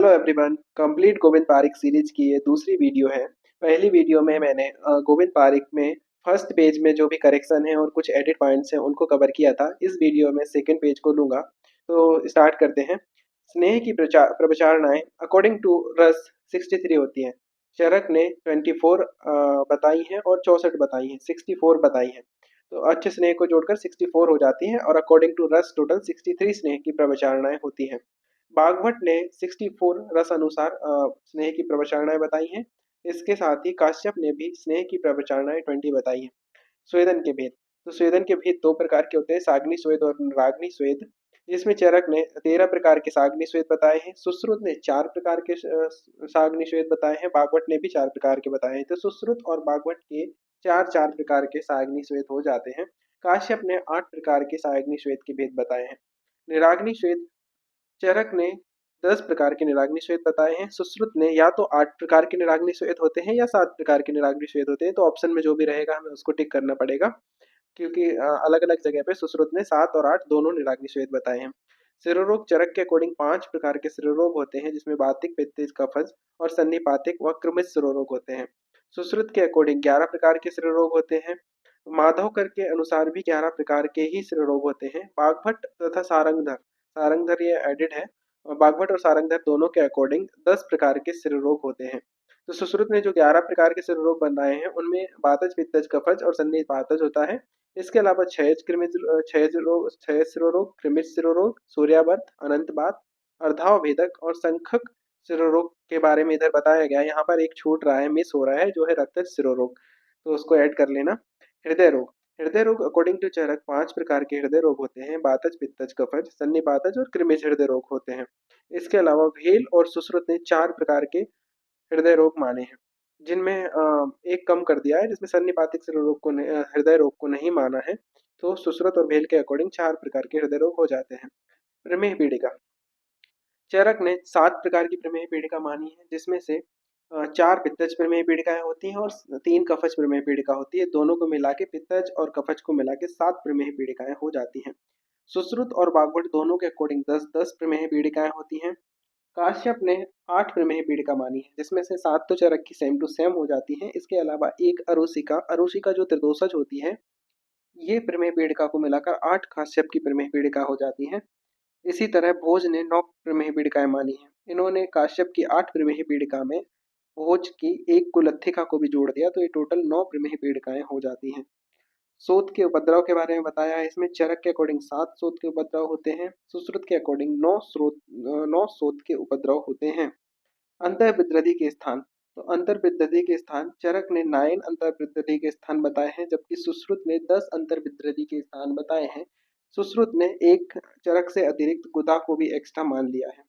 Hello everyone, complete Govind Parik series की ये दूसरी वीडियो है। पहली वीडियो में मैंने गोविंद पारिक में फर्स्ट पेज में जो भी करेक्शन है और कुछ एडिट पॉइंट्स हैं उनको कवर किया था। इस वीडियो में सेकंड पेज को लूँगा। तो स्टार्ट करते हैं। स्नेह की प्रचारणाएँ अकॉर्डिंग टू रस 63 होती हैं। चरक ने 24 बताई हैं और 64 बताई हैं, 64 बताई हैं। तो अच्छे स्नेह को जोड़कर 64 हो जाती हैं और अकॉर्डिंग टू रस टोटल 63 स्नेह की प्रचारणाएँ होती हैं। बागभट्ट ने 64 रस अनुसार स्नेह की प्रवचरणाएँ बताई हैं। इसके साथ ही काश्यप ने भी स्नेह की प्रवचरणाएँ 20 बताई हैं। स्वेदन के भेद। तो स्वेदन के भेद 2 प्रकार के होते हैं, साग्नि स्वेद और रागनी स्वेद। जिसमें चरक ने 13 प्रकार के साग्नि स्वेद बताए हैं। सुश्रुत ने 4 प्रकार के साग्नि स्वेद बताए हैं। बागभट्ट ने भी 4 प्रकार के बताए हैं। तो सुश्रुत और बागभट्ट के 4-4 प्रकार के साग्नि स्वेद हो जाते हैं। काश्यप ने 8 प्रकार के साग्नि स्वेद के भेद बताए हैं। निराग्नि स्वेद चरक ने 10 प्रकार के निराग्नि श्वेत बताए हैं। सुश्रुत ने या तो 8 प्रकार के निराग्नि श्वेत होते हैं या 7 प्रकार के निराग्नि श्वेत होते हैं। तो ऑप्शन में जो भी रहेगा हमें उसको टिक करना पड़ेगा, क्योंकि अलग-अलग जगह पे सुश्रुत ने 7 और 8 दोनों निराग्नि श्वेत बताए हैं। सिरोरोग चरक के अकॉर्डिंग 5 प्रकार के सिरोरोग होते हैं, जिसमें वातिक, पित्तिज, कफज और सन्निपातिक व क्रमित सिरोरोग होते हैं। सुश्रुत के अकॉर्डिंग 11 प्रकार के सिरोरोग होते हैं। माधवकर के अनुसार भी 11 प्रकार के ही सिरोरोग होते हैं। बागभट्ट तथा सारंगधर, सारंगधर ये एडिड है, और बागभट्ट और सारंगधर दोनों के अकॉर्डिंग 10 प्रकार के सिरोरोग होते हैं। तो सुश्रुत ने जो 11 प्रकार के सिरोरोग बनाए हैं उनमें वातज, पित्तज, कफज और सन्निपातज होता है। इसके अलावा क्षय सिरोरोग, कृमिज सिरोरोग, सूर्यावर्त, अनंतबात, अर्धावभेदक और संखक सिरोरोग के बारे में इधर बताया गया है। यहाँ पर एक छूट रहा है, मिस हो रहा है, जो है रक्तज सिरोरोग, तो उसको ऐड कर लेना। हृदय रोग। हृदय रोग अकॉर्डिंग टू चरक 5 प्रकार के हृदय रोग होते हैं। वातज, पित्तज, कफज, सन्निपातज और कृमिज हृदय रोग होते हैं। इसके अलावा भेल और सुश्रुत ने 4 प्रकार के हृदय रोग माने हैं, जिनमें एक कम कर दिया है, जिसमें सन्निपातिक हृदय रोग को नहीं माना है। तो सुश्रुत और भेल के अकॉर्डिंग 4 प्रकार के हृदय रोग हो जाते हैं। प्रमेह पीड़िका। चरक ने 7 प्रकार की प्रमेह पीड़िका मानी है, जिसमें से 4 पित्तज प्रमेह पीड़िकाएं होती हैं और 3 कफज प्रमेह पीड़िका होती है। दोनों को मिला के, पित्तज और कफज को मिला के 7 प्रमेह पीड़िकाएं हो जाती हैं। सुश्रुत और बागभट्ट दोनों के अकॉर्डिंग 10-10 प्रमेह पीड़िकाएं होती हैं। काश्यप ने 8 प्रमेह पीड़िका मानी है, जिसमें से 7 तो चरक की सेम टू सेम हो जाती हैं। इसके अलावा एक अरुषिका, अरुषिका जो त्रिदोषज होती है, ये प्रमेह पीड़िका को मिलाकर 8 काश्यप की प्रमेह पीड़िका हो जाती हैं। इसी तरह भोज ने 9 प्रमेह पीड़िकाएं मानी हैं। इन्होंने काश्यप की 8 प्रमेह पीड़िका में भोज की एक कुलत्थिका को भी जोड़ दिया, तो ये टोटल 9 प्रमेह पीड़िकाएं हो जाती हैं। सोत के उपद्रव के बारे में बताया है। इसमें चरक के अकॉर्डिंग 7 सोत के उपद्रव होते हैं। सुश्रुत के अकॉर्डिंग 9 सोत के उपद्रव होते हैं। अंतर्विद्रधि के स्थान। तो अंतर्विद्रधि के स्थान चरक ने 9 अंतर्विद्रधि के स्थान बताए हैं, जबकि सुश्रुत ने 10 अंतर्विद्रधि के स्थान बताए हैं। सुश्रुत ने एक चरक से अतिरिक्त गुदा को भी एक्स्ट्रा मान लिया है।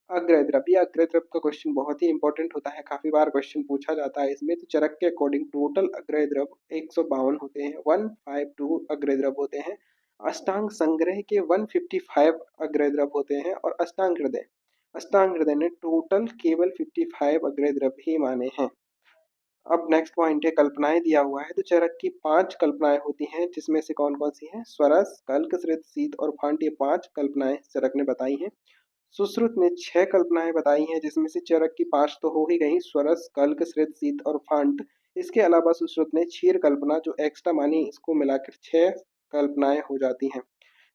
अग्रद्रव, ये अग्रद्रव का क्वेश्चन बहुत ही इंपॉर्टेंट होता है, काफी बार क्वेश्चन पूछा जाता है इसमें। तो चरक के अकॉर्डिंग टोटल अग्रद्रव 152 होते हैं, 152 अग्रद्रव होते हैं। अष्टांग संग्रह के 155 अग्रद्रव होते हैं और अष्टांग हृदय ने टोटल केवल 55 अग्रद्रव ही माने हैं। अब नेक्स्ट पॉइंट है कल्पनाएं दिया हुआ है। तो चरक की 5 कल्पनाएं होती हैं, जिसमें से कौन कौन सी हैं? स्वरस, कल्क, श्रित, शीत और फांट, ये 5 कल्पनाएं चरक ने बताई हैं। सुश्रुत ने 6 कल्पनाएं बताई हैं, जिसमें से चरक की 5 तो हो ही गई, स्वरस, कल्क, श्रित, शीत और फांट। इसके अलावा सुश्रुत ने क्षीर कल्पना जो एक्स्ट्रा मानी, इसको मिलाकर 6 कल्पनाएं हो जाती हैं।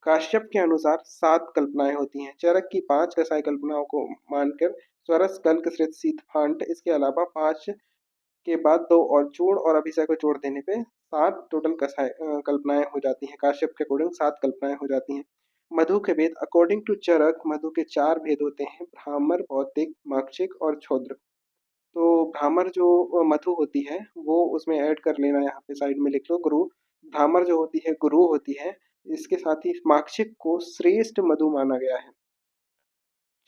काश्यप के अनुसार 7 कल्पनाएं होती हैं। चरक की 5 कसाई कल्पनाओं को मानकर स्वरस, कल्क, श्रित, शीत, फांट, इसके अलावा 5 के बाद 2 और जोड़ और अभिषय को जोड़ देने पे 7 टोटल कल्पनाएं हो जाती हैं। काश्यप के अकॉर्डिंग 7 कल्पनाएं हो जाती हैं। मधु के भेद अकॉर्डिंग टू चरक मधु के 4 भेद होते हैं, भ्रामर, भौतिक, माक्षिक और क्षुद्र। तो भ्रामर जो मधु होती है वो उसमें ऐड कर लेना, यहाँ पे साइड में लिख लो गुरु। भ्रामर जो होती है गुरु होती है। इसके साथ ही माक्षिक को श्रेष्ठ मधु माना गया है।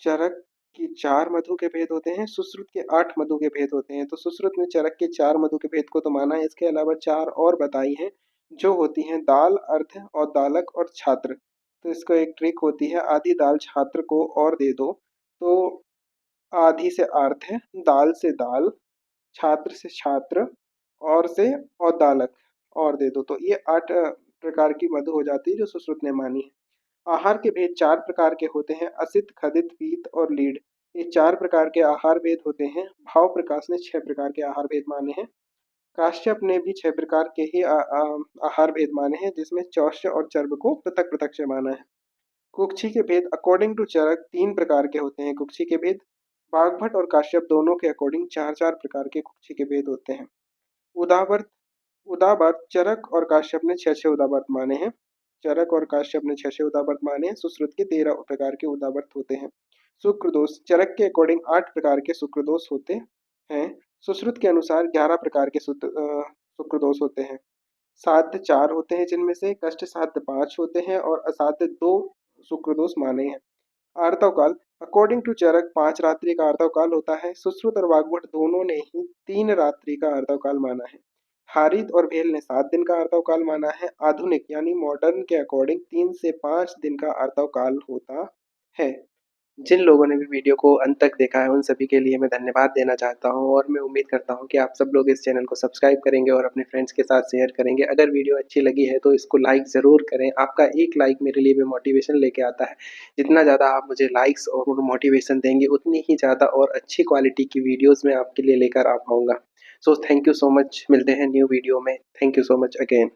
चरक की 4 मधु के भेद होते हैं, सुश्रुत के 8 मधु के भेद होते हैं। तो सुश्रुत ने चरक के 4 मधु के भेद को तो माना है, इसके अलावा 4 और बताई हैं, जो होती हैं दाल, अर्ध और दालक और छात्र। तो इसको एक ट्रिक होती है, आधी दाल छात्र को और दे दो, तो आधी से अर्थ है, दाल से दाल, छात्र से छात्र और से और दालक और दे दो, तो ये 8 प्रकार की मधु हो जाती है जो सुश्रुत ने मानी है। आहार के भेद 4 प्रकार के होते हैं, असित, खदित, पीत और लीड। ये 4 प्रकार के आहार भेद होते हैं। भाव प्रकाश ने 6 प्रकार के आहार भेद माने हैं। काश्यप ने भी 6 प्रकार के ही आहार भेद माने हैं, जिसमें चौष्य और चर्व को पृथक-पृथक से माना है। कुक्षी के भेद अकॉर्डिंग टू चरक 3 प्रकार के होते हैं। कुक्षी के भेद बागभट्ट और काश्यप दोनों के अकॉर्डिंग 4-4 प्रकार के कुक्षी के भेद होते हैं। उदावर्त उदावर्त चरक और काश्यप ने 6-6 उदावर्त माने हैं। चरक और काश्यप ने 6-6 उदावर्त माने हैं। सुश्रुत के 13 प्रकार के उदावर्त होते हैं। शुक्रदोष चरक के अकॉर्डिंग 8 प्रकार के शुक्रदोष होते हैं। सुश्रुत के अनुसार 11 प्रकार के शुक्रदोष होते हैं। साध्य 4 होते हैं, जिनमें से कष्ट साध्य 5 होते हैं और असाध्य 2 शुक्रदोष माने हैं। आर्तवकाल अकॉर्डिंग टू चरक 5 रात्रि का आर्तवकाल होता है। सुश्रुत और वाग्भट दोनों ने ही 3 रात्रि का आर्तवकाल माना है। हारित और भेल ने 7 दिन का आर्तवकाल माना है। आधुनिक यानी मॉडर्न के अकॉर्डिंग 3 से 5 दिन का आर्तवकाल होता है। जिन लोगों ने भी वीडियो को अंत तक देखा है, उन सभी के लिए मैं धन्यवाद देना चाहता हूं और मैं उम्मीद करता हूं कि आप सब लोग इस चैनल को सब्सक्राइब करेंगे और अपने फ्रेंड्स के साथ शेयर करेंगे। अगर वीडियो अच्छी लगी है तो इसको लाइक ज़रूर करें। आपका एक लाइक मेरे लिए भी मोटिवेशन लेके आता है। जितना ज़्यादा आप मुझे लाइक्स और मोटिवेशन देंगे, उतनी ही ज़्यादा और अच्छी क्वालिटी की वीडियोज़ मैं आपके लिए लेकर आ पाऊँगा। So thank you so much. मिलते हैं न्यू वीडियो में। Thank you so much again.